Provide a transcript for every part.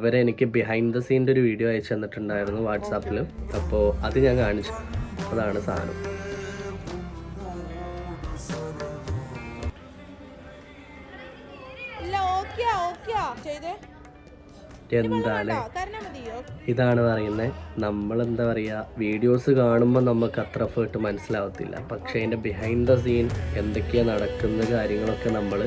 അവരെനിക്ക് behind the സീൻ്റെ ഒരു video അയച്ചു തന്നിട്ടുണ്ടായിരുന്നു വാട്സാപ്പിൽ. അപ്പോൾ അത് ഞാൻ കാണിച്ചു. അതാണ് സാധനം. എന്താണ് ഇതാണ് പറയുന്നത്. നമ്മളെന്താ പറയുക, വീഡിയോസ് കാണുമ്പോൾ നമുക്ക് അത്ര എഫേർട്ട് മനസ്സിലാവത്തില്ല. പക്ഷേ അതിൻ്റെ ബിഹൈൻഡ് ദ സീൻ എന്തൊക്കെയാണ് നടക്കുന്ന കാര്യങ്ങളൊക്കെ നമ്മൾ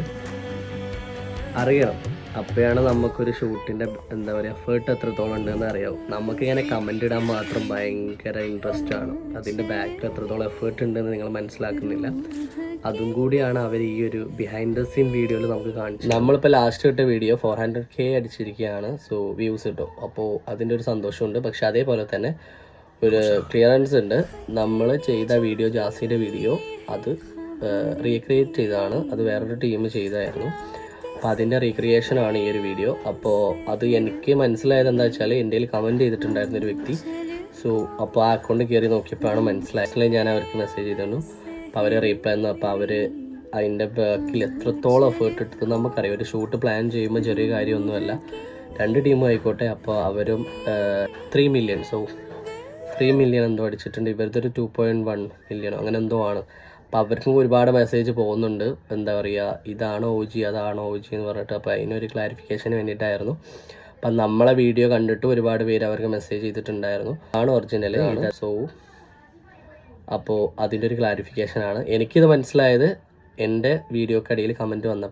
അറിയണം. അപ്പോഴാണ് നമുക്കൊരു ഷൂട്ടിൻ്റെ എന്താ പറയുക എഫേർട്ട് എത്രത്തോളം ഉണ്ടെന്ന് അറിയാവും. നമുക്കിങ്ങനെ കമൻ്റ് ഇടാൻ മാത്രം ഭയങ്കര ഇൻട്രസ്റ്റ് ആണ്. അതിൻ്റെ ബാക്കിൽ എത്രത്തോളം എഫേർട്ട് ഉണ്ടെന്ന് നിങ്ങൾ മനസ്സിലാക്കുന്നില്ല. അതും കൂടിയാണ് അവർ ഈ ഒരു ബിഹൈൻഡ് ദ സീൻ വീഡിയോയിൽ നമുക്ക് കാണിച്ചത്. നമ്മളിപ്പോൾ ലാസ്റ്റ് ഇട്ട വീഡിയോ 400K അടിച്ചിരിക്കുകയാണ്. സോ വ്യൂസ് കിട്ടും. അപ്പോൾ അതിൻ്റെ ഒരു സന്തോഷമുണ്ട്. പക്ഷെ അതേപോലെ തന്നെ ഒരു ക്ലിയറൻസ് ഉണ്ട്. നമ്മൾ ചെയ്ത വീഡിയോ, ജാസിയുടെ വീഡിയോ, അത് റീക്രിയേറ്റ് ചെയ്തതാണ്. അത് വേറൊരു ടീം ചെയ്തായിരുന്നു. അപ്പോൾ അതിൻ്റെ റീക്രിയേഷനാണ് ഈ ഒരു വീഡിയോ. അപ്പോൾ അത് എനിക്ക് മനസ്സിലായത് എന്താ വെച്ചാൽ, എൻ്റെ കയ്യിൽ കമൻറ്റ് ചെയ്തിട്ടുണ്ടായിരുന്ന ഒരു വ്യക്തി. സോ അപ്പോൾ ആ അക്കൗണ്ട് കയറി നോക്കിയപ്പോഴാണ് മനസ്സിലായത്. ഞാൻ അവർക്ക് മെസ്സേജ് ചെയ്തിരുന്നു. അപ്പോൾ അവർ റീപ്ലൈ തന്നു. അപ്പോൾ അവർ അതിൻ്റെ ബാക്കിൽ എത്രത്തോളം എഫേർട്ട് ഇട്ടത് നമുക്കറിയാം. ഒരു ഷൂട്ട് പ്ലാൻ ചെയ്യുമ്പോൾ ചെറിയ കാര്യമൊന്നുമല്ല. 2 ടീമും ആയിക്കോട്ടെ. അപ്പോൾ അവരും 3 മില്യൺ, സോ 3 മില്യൺ എന്തോ അടിച്ചിട്ടുണ്ട്. ഇവരുടെ ഒരു 2.1 മില്യണോ അങ്ങനെ എന്തോ ആണ്. അപ്പോൾ അവർക്കും ഒരുപാട് മെസ്സേജ് പോകുന്നുണ്ട്. എന്താ പറയുക, ഇതാണോ OG അതാണോ OG എന്ന് പറഞ്ഞിട്ട്. അപ്പോൾ അതിനൊരു ക്ലാരിഫിക്കേഷന് വേണ്ടിയിട്ടായിരുന്നു. അപ്പം നമ്മളെ വീഡിയോ കണ്ടിട്ട് ഒരുപാട് പേര് അവർക്ക് മെസ്സേജ് ചെയ്തിട്ടുണ്ടായിരുന്നു, ആണ് ഒറിജിനൽ ആണ്. സോ അപ്പോൾ അതിൻ്റെ ഒരു ക്ലാരിഫിക്കേഷനാണ്. എനിക്കിത് മനസ്സിലായത് എൻ്റെ വീഡിയോക്കടിയിൽ കമൻറ്റ് വന്നപ്പോൾ.